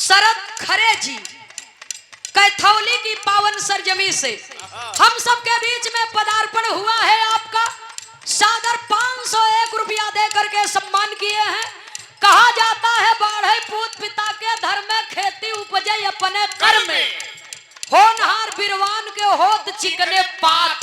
शरद खरे जी कैथौली की पावन सरजमी से हम सबके बीच में पदार्पण हुआ है। आपका सादर 501 रुपया दे करके सम्मान किए हैं। कहा जाता है बाढ़े पूत पिता के धर्म में, खेती उपजे अपने कर में, होनहार बिरवान के होत चिकने पात।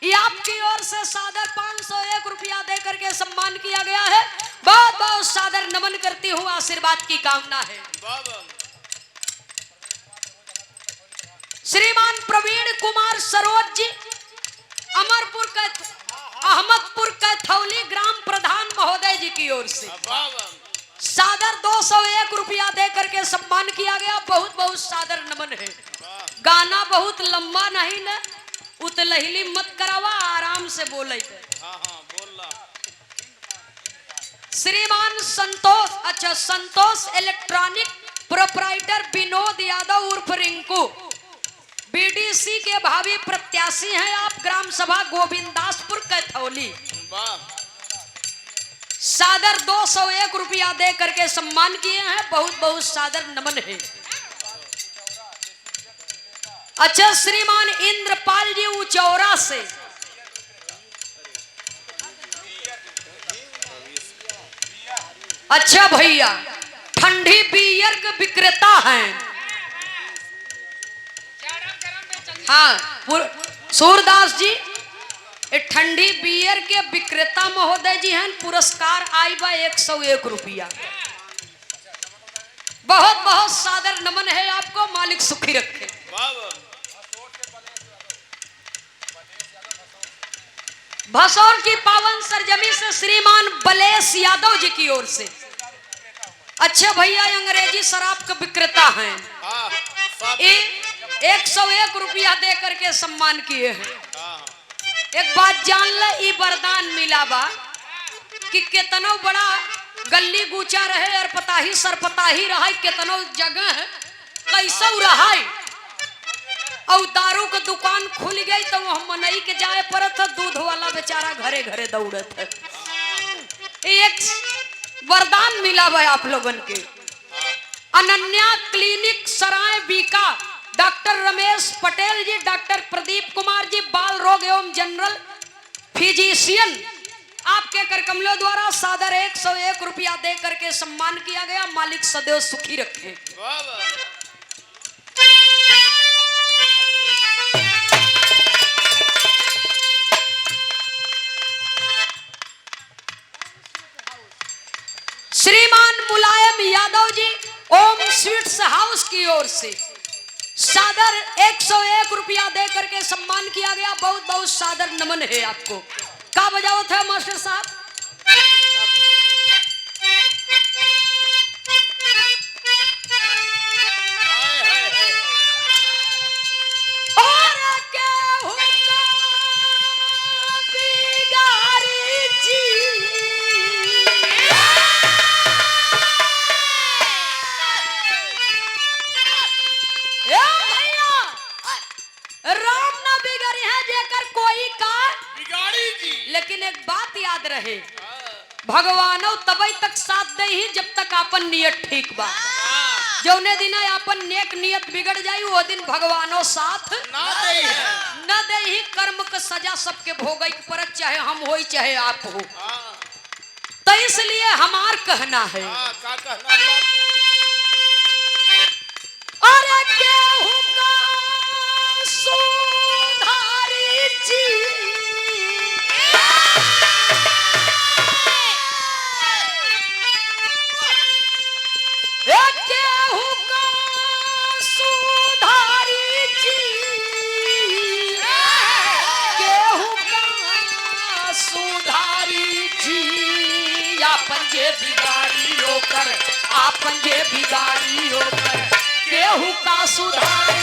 ये आपकी ओर से सादर 501 रुपया दे करके सम्मान किया गया है। बहुत बहुत सादर नमन करती हूँ, आशीर्वाद की कामना है। श्रीमान प्रवीण कुमार सरोज जी अमरपुर के अहमदपुर कैथौली ग्राम प्रधान महोदय जी की ओर से सादर 201 रुपया दे करके सम्मान किया गया। बहुत बहुत सादर नमन है। गाना बहुत लंबा नहीं न, उतलहिली मत करावा, आराम से बोले। श्रीमान संतोष इलेक्ट्रॉनिक प्रोपराइटर विनोद यादव उर्फ रिंकू बीडीसी के भावी प्रत्याशी हैं आप, ग्राम सभा गोविंदासपुर कैथौली। सादर 201 रुपया दे करके सम्मान किए हैं। बहुत बहुत सादर नमन है। अच्छा, श्रीमान इंद्रपाल जी उचौरा से अच्छा भैया ठंडी बियर के विक्रेता हैं। हाँ, सूरदास जी ठंडी बियर के विक्रेता महोदय जी हैं। पुरस्कार आई बा 101 रुपया। बहुत बहुत सादर नमन है आपको, मालिक सुखी रखे। भसौर की पावन सरजमी से श्रीमान बलेश यादव जी की ओर से अच्छे भैया अंग्रेजी शराब के विक्रेता हैं। 101 रुपया दे करके सम्मान किए हैं। एक बात जान ले, ई वरदान मिला बा कि केतनो बड़ा गली गुचा रहे और पताही सरपताही रहे, केतनो जगह कैसे रहा और दारू के दुकान खुल गई तो हम मनई के जाए पड़त। दूध वाला बेचारा घरे घरे दौड़त है। एक वरदान मिला भाई आप लोगन के। अनन्या क्लिनिक सराय बीका डॉक्टर रमेश पटेल जी, डॉक्टर प्रदीप कुमार जी बाल रोग एवं जनरल फिजिशियन, आपके कर कमलों द्वारा सादर 101 रुपया दे करके सम्मान किया गया। मालिक सदैव सुखी रखे। श्रीमान मुलायम यादव जी ओम स्वीट्स हाउस की ओर से सादर 101 रुपया दे करके सम्मान किया गया। बहुत बहुत सादर नमन है आपको। का बजावत है मास्टर साहब? लेकिन एक बात याद रहे, भगवानो तबई तक साथ दे ही जब तक अपन नियत ठीक बा। जौने दिन अपन नेक नियत बिगड़ जाई वो दिन भगवानो साथ न दे ही। कर्म का सजा सबके भोगई पर, चाहे हम हो चाहे आप हो। तो इसलिए हमार कहना है, अरे केहू का सुधारी जी आपन जे बिगाड़ी होकर केहू का सुधारी।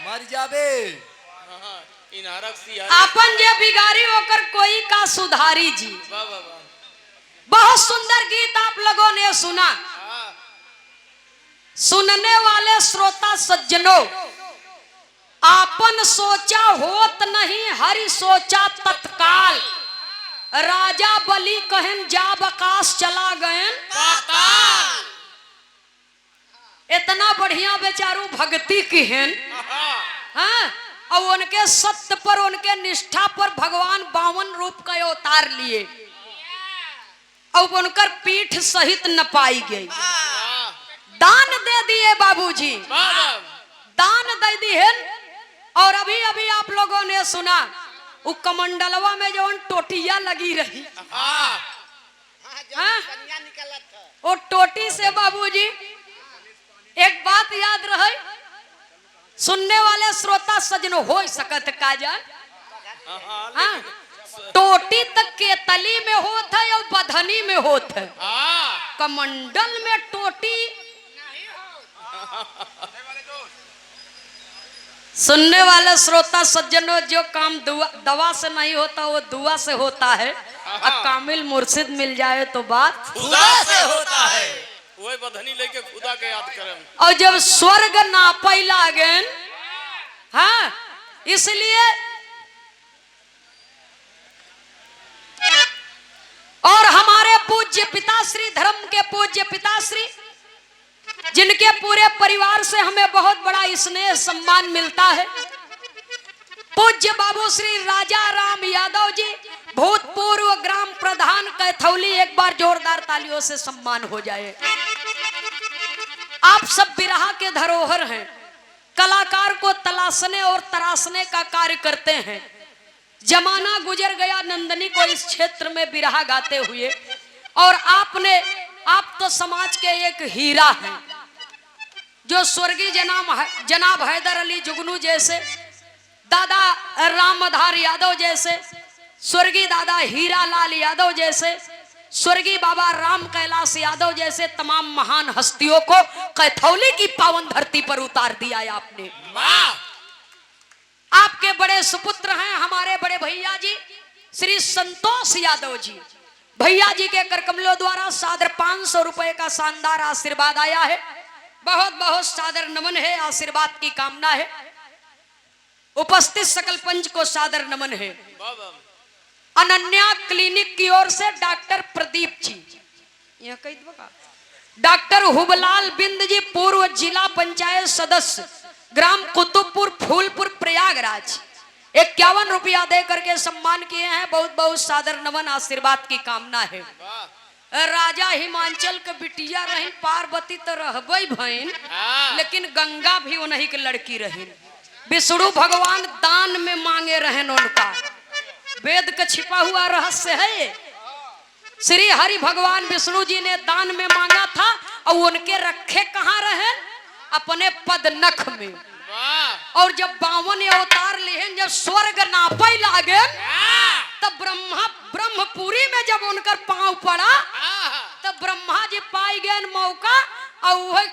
मर जाबे। आपन जे बिगाड़ी होकर कोई का सुधारी जी। बहुत सुंदर गीत आप लोगों ने सुना। सुनने वाले श्रोता सज्जनों, आपन सोचा होत नहीं, हरि सोचा तत्काल। राजा बलि कहन जाब आकाश चला गयन पाताल। इतना बढ़िया बेचारू भक्ति की हैं, हाँ? और उनके सत्य पर, उनके निष्ठा पर भगवान 52 रूप का अवतार लिए और उनकर पीठ सहित न पाई गई। दान दे दिए बाबूजी, दान दे दिए। और अभी अभी आप लोगों ने सुना वो कमंडलवा में जो टोटिया लगी रही, हाँ? वो टोटी से बाबूजी एक बात याद रहे, सुनने वाले श्रोता सजन हो सकत का जान, हाँ? टोटी तक के तली में होत है और बधनी में होत है, कमंडल में टोटी। सुनने वाले श्रोता सज्जनों, जो काम दवा से नहीं होता वो दुआ से होता है, और कामिल मुर्शिद मिल जाए तो बात खुदा से होता है। वही बधनी लेके खुदा के याद करें। और जब स्वर्ग ना पैला गए, हाँ, इसलिए और हमारे पूज्य पिताश्री, धर्म के पूज्य पिताश्री, जिनके पूरे परिवार से हमें बहुत बड़ा स्नेह सम्मान मिलता है, पूज्य बाबू श्री राजा राम यादव जी, भूतपूर्व ग्राम प्रधान कैथौली, एक बार जोरदार तालियों से सम्मान हो जाए। आप सब बिरहा के धरोहर हैं, कलाकार को तलाशने और तराशने का कार्य करते हैं। जमाना गुजर गया नंदनी को इस क्षेत्र में बिरहा गाते हुए, और आप तो समाज के एक हीरा हैं, जो स्वर्गीय जनाब हैदर अली जुगनू जैसे, दादा रामधार यादव जैसे, स्वर्गीय दादा हीरा लाल यादव जैसे, स्वर्गीय बाबा राम कैलाश यादव जैसे तमाम महान हस्तियों को कैथौली की पावन धरती पर उतार दिया है आपने। आपके बड़े सुपुत्र हैं हमारे बड़े भैया जी श्री संतोष यादव जी। भैया जी के करकमलों द्वारा सादर 500 रुपए का शानदार आशीर्वाद आया है। बहुत बहुत सादर नमन है, आशीर्वाद की कामना है। उपस्थित सकल पंच को सादर नमन है। अनन्या क्लिनिक की ओर से डॉक्टर प्रदीप जी, यहाँ कई बका, डॉक्टर हुबलाल बिंद जी, पूर्व जिला पंचायत सदस्य, ग्राम कुतुबपुर, फूलपुर, प्रयागराज, 51 रुपया दे करके सम्मान किए हैं। बहुत बहुत सादर नमन, आशीर्वाद की कामना है। राजा हिमांचल के बिटिया रहीन, पार्वती तो रहबई भईन, लेकिन गंगा भी उन्हीं की लड़की रहीन। विष्णु भगवान दान में मांगे रहन, उनका वेद का छिपा हुआ रहस्य है। श्री हरि भगवान विष्णु जी ने दान में मांगा था, और उनके रखे कहाँ रहे? अपने पद नख में। और जब 52 अवतार लिए, जब स्वर्ग नापे लागे, तब ब्रह्मपुरी में जब उनकर पांव पड़ा, तब ब्रह्मा जी पाई गए मौका, और वह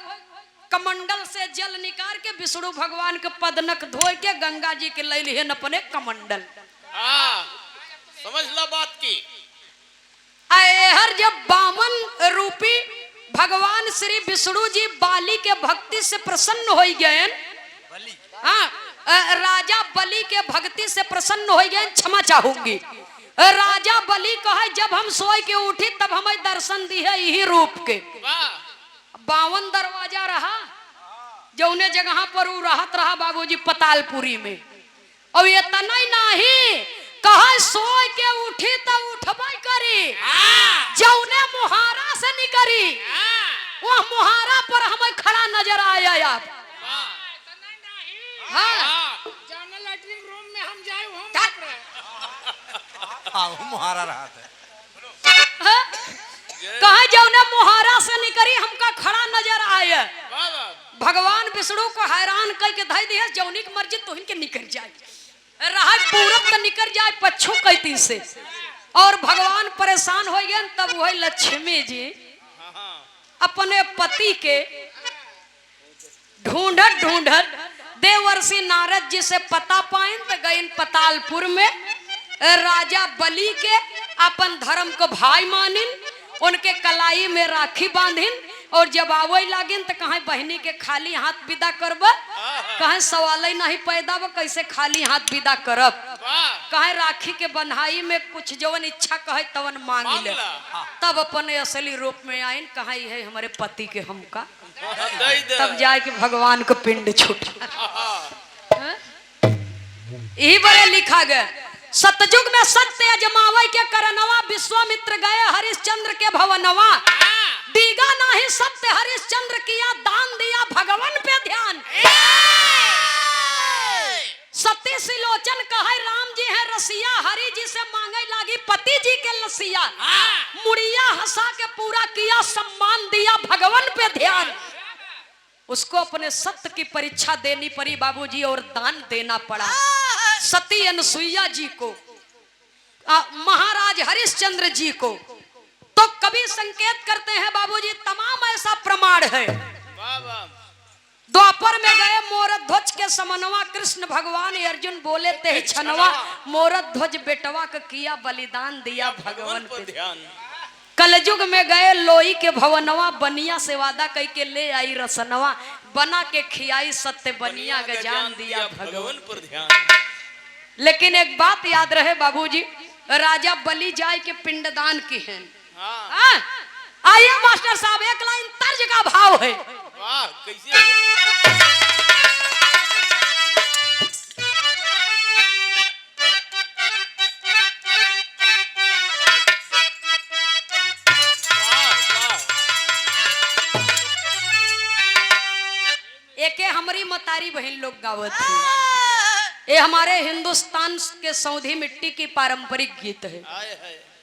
कमंडल से जल निकाल के विष्णु भगवान के पदनक धो के गंगा जी के ले लिए अपने कमंडल। समझ ला बात की। हर जब 52 रूपी भगवान श्री विष्णु जी बाली के भक्ति से प्रसन्न हो गए, हाँ, राजा बलि के भक्ति से प्रसन्न हो गए। क्षमा चाहूंगी, राजा बलि कहे जब हम सोए के उठी तब हमें दर्शन दी है यही रूप के। 52 दरवाजा रहा, जौने जगह पर वो रहत रहा बाबूजी पतालपुरी में। और ये तनई नहीं कहा सोए के उठी तो उठबई करी, जौने मुहारा से निकरी वो मुहारा पर हमें खड़ा नजर आया। आप हाँ, लैट्रिन रूम में हम जाए मुहारा रहा था, कहा जौने मुहारा से निकरी हमका खड़ा नजर आया। भगवान विष्णु को हैरान करके धई दिया, जौनी की मर्जी तो इनके निकल जाए, रहा पूरब तो निकल जाए पच्छू कहती से। और भगवान परेशान हो गए। तब वही लक्ष्मी जी अपने पति के ढूंढत ढूंढत देवर्षि नारद जी से पता पाइन तो गए पतालपुर में। राजा बलि के अपन धर्म को भाई मानिन उनके कलाई में राखी बांधिन और जब आवई लागिन तो कहीं बहनी के खाली हाथ विदा करब, कहीं सवाल ही नहीं पैदा बा कैसे खाली हाथ विदा करब, कहीं राखी के बंधाई में कुछ जवन इच्छा कहे तवन मांग ले, तब अपने असली रूप में आइन कहीं है हमारे पति के हमका, तब जाए कि भगवान को पिंड छूट। यही बड़े लिखा गया सतयुग में सत्य अजमावै के करनवा, विश्वामित्र गए हरिश्चंद्र के भवनवा, दीगा नहीं सत्य हरिश्चंद्र किया दान दिया भगवान पे ध्यान। सती सिलोचन कहे राम जी है रसिया, हरि जी से मांगे लागी पति जी के लसिया, मुड़िया हंसा के पूरा किया सम्मान दिया भगवान पे ध्यान। उसको अपने सत्य की परीक्षा देनी पड़ी बाबूजी और दान देना पड़ा। सती अनसुईया जी को, महाराज हरिश्चंद्र जी को, तो कभी संकेत करते हैं बाबूजी तमाम ऐसा प्रमाण है। द्वापर में गए मोरत ध्वज के समनवा, कृष्ण भगवान अर्जुन बोले ते छनवा, मोरत ध्वज बेटवा का किया बलिदान दिया भगवान पे ध्यान। कलयुग में गए लोई के भवनवा, बनिया से वादा कह के ले आई रसनवा, बना के खियाई सत्य बनिया गजान दिया भगवान पर ध्यान। लेकिन एक बात याद रहे बाबूजी, राजा बलि जाय के पिंडदान की है। आइए मास्टर साहब एक लाइन तर्ज का भाव है। वाह कैसे एक हमारी मतारी बहन लोग गावत थी। ये हमारे हिंदुस्तान के सौंधी मिट्टी की पारंपरिक गीत है।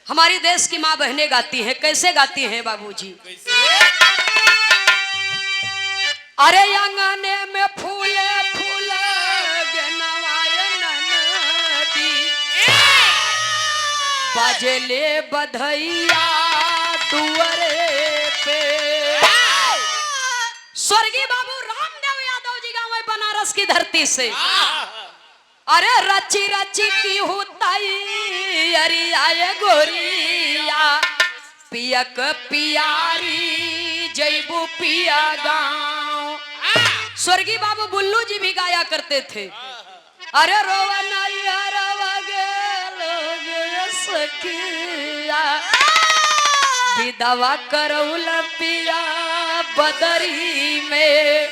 हमारी देश की माँ बहनें गाती हैं। कैसे गाती हैं बाबूजी? अरे अंगने में फूले फूले बाजले बधैया दुआरे पे। स्वर्गीय बाबू रामदेव यादव जी गाँव बनारस की धरती से। अरे रची रची की होताई अरे आए गोरिया पियक पियारी जैबू पिया गाँव। स्वर्गीय बाबू बुल्लू जी भी गाया करते थे। अरे रोवन सखिया विधवा करौल पिया बदरी में।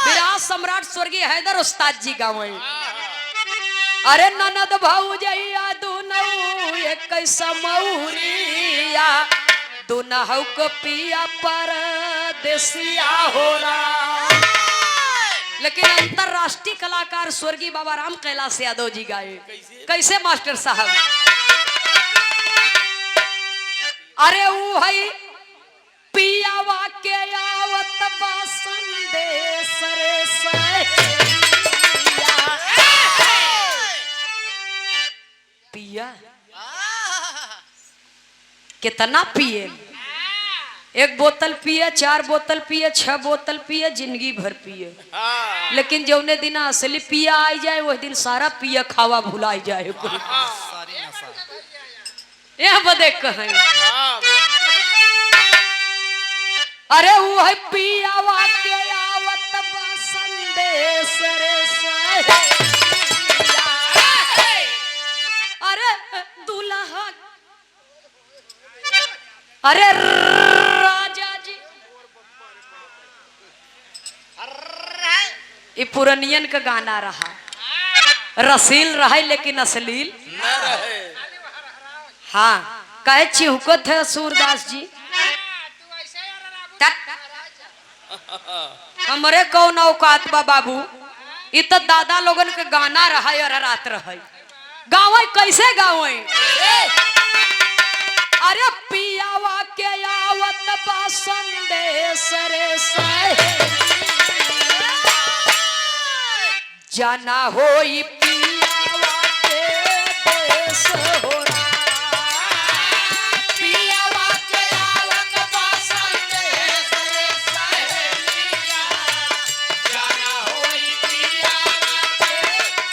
विराट सम्राट स्वर्गीय हैदर उस्ताद जी गाँव। अरे ननद भौजैया दुनऊ एक समौरिया दुनहु को पिया परदेसिया हो रहा। लेकिन अंतरराष्ट्रीय कलाकार स्वर्गीय बाबा राम कैलाश यादव जी गाए। कैसे मास्टर साहब? अरे वो है पियावा के आवत बा संदेश रे सैया पिया कितना पिए? एक बोतल पिए, 4 बोतल पिए, 6 बोतल पिए, जिंदगी भर पिए। लेकिन जौने दिन असली पिया आई जाए वह दिन सारा पिया खावा भुलाई जाए। यह बदे कहें अरे वो है पियावा के आवत बा संदेश रे सैया। अरे दुल्हा अरे राजा जी ये पुरनियन का गाना रहा। रसील रहा लेकिन अश्लील न रहे। हाँ कहे चिहुकत है सूरदास जी। हमरे कौन औकात बा बाबू? इ तो दादा लोगन के गाना रहा और रात रहा। गाँव कैसे गाँव? अरे पियावा के आवत बा संदेश रे सैया जाना होई पियावा के देश हो रहा। पियावा के आवत बा संदेश रे सैया जाना होई पियावा के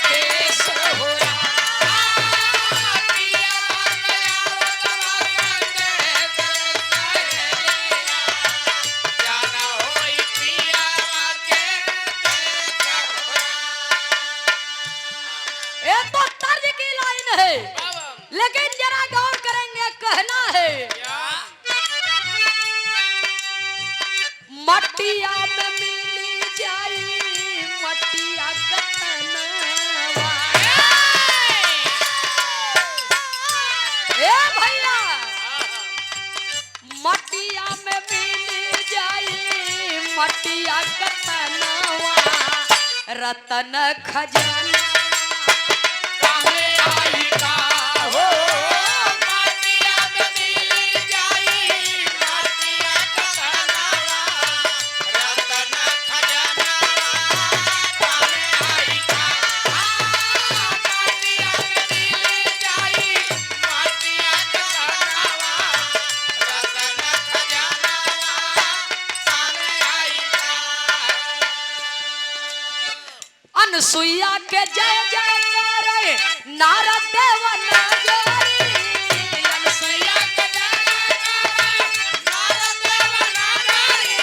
देश हो रहा। पियावा के आवत बा संदेश रे मटिया कतनवा रतन खजाना काहे आई का हो माटिया में मिल जाई माटिया कतनावा रतन खजाना काहे आई का माटिया में मिल जाई माटिया कतनावा रतन खजाना काहे आई का अनसुईया के जय जय करे नारद देव नगरी अनसुईया के जय जय करे नारद देव नागरी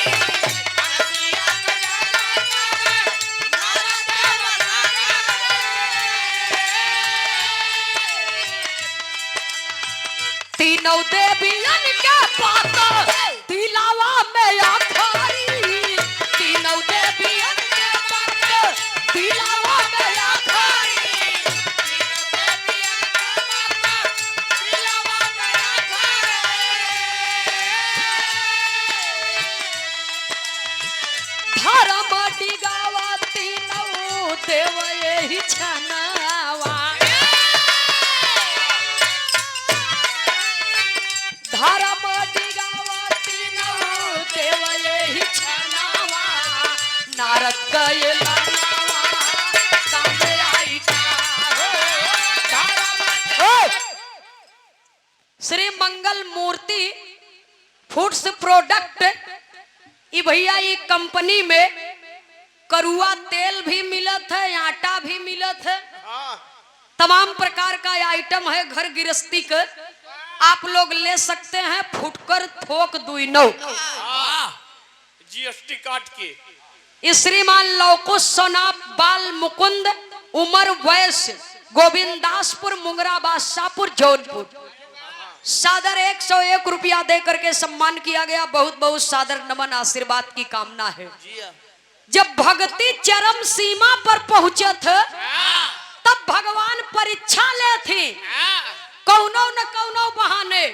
अनसुईया के जय जय करे नारद देव नागरी तीनों देवियन के पात दिलावा में आखारी तीनों देवियन के पात दिलावा में आखारी धर्म डिगावा तीनों देव यही छनावा धर्म डिगावा तीनों देव यही छनावा नारद कैलावा कामे आई का हो धर्म श्री मंगल मूर्ति फूड्स प्रोडक्ट ई भैया ये कंपनी में करुआ तेल भी मिलत है आटा भी मिलत है तमाम प्रकार का आइटम है घर गृहस्थी का आप लोग ले सकते हैं फुटकर थोक 29 जीएसटी काट के श्रीमान लौकुश सोनाप बाल मुकुंद उमर वैश्य गोविंदासपुर मुंगरा बादशाहपुर जौनपुर सादर 101 रुपया दे करके सम्मान किया गया बहुत बहुत सादर नमन आशीर्वाद की कामना है जब भक्ति चरम सीमा पर पहुंचे थे तब भगवान परीक्षा ले थे कौनो न कौनो बहाने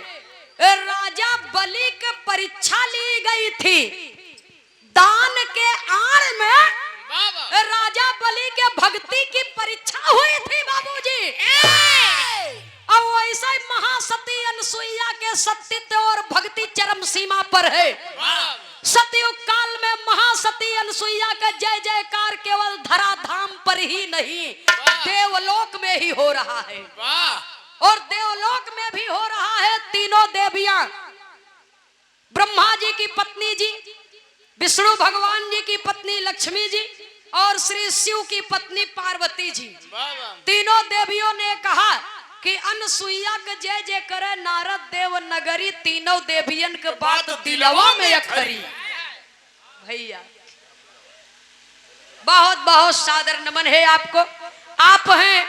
राजा बलि के परीक्षा ली गई थी दान के आड़ में राजा बलि के भक्ति की परीक्षा हुई थी बाबूजी अब वैसे महासती अनसुईया के सतीत्व और भक्ति चरम सीमा पर है सतयुग काल में महासती अनसुईया का जय जयकार केवल धराधाम पर ही नहीं देवलोक में ही हो रहा है और देवलोक में भी हो रहा है तीनों देवियां ब्रह्मा जी की पत्नी जी विष्णु भगवान जी की पत्नी लक्ष्मी जी और श्री शिव की पत्नी पार्वती जी तीनों देवियों ने कहा कि अनसुईया के जय जय करे नारद देव नगरी तीनों देवियन के बात दिलवा में अखरी भैया बहुत बहुत सादर नमन है आपको आप हैं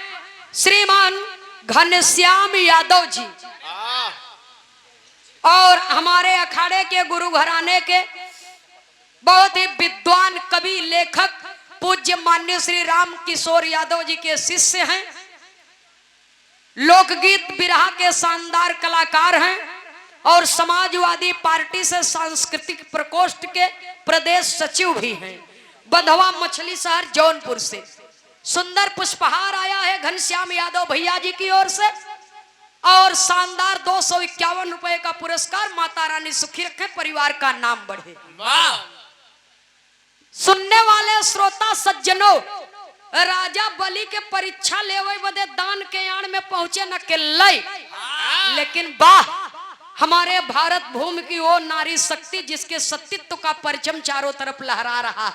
श्रीमान घनश्याम यादव जी और हमारे अखाड़े के गुरु घराने के बहुत ही विद्वान कवि लेखक पूज्य मान्य श्री राम किशोर यादव जी के शिष्य हैं लोकगीत बिरहा के शानदार कलाकार हैं और समाजवादी पार्टी से सांस्कृतिक प्रकोष्ठ के प्रदेश सचिव भी हैं बंधवा मछली शहर जौनपुर से सुंदर पुष्पहार आया है घनश्याम यादव भैया जी की ओर से और शानदार 251 रुपए का पुरस्कार माता रानी सुखी रखे परिवार का नाम बढ़े सुनने वाले श्रोता सज्जनों राजा बलि के परीक्षा लेवे बदे दान के आड़ में पहुंचे न के लय लेकिन वाह हमारे भारत भूमि की वो नारी शक्ति जिसके सतीत्व का परचम चारों तरफ लहरा रहा है।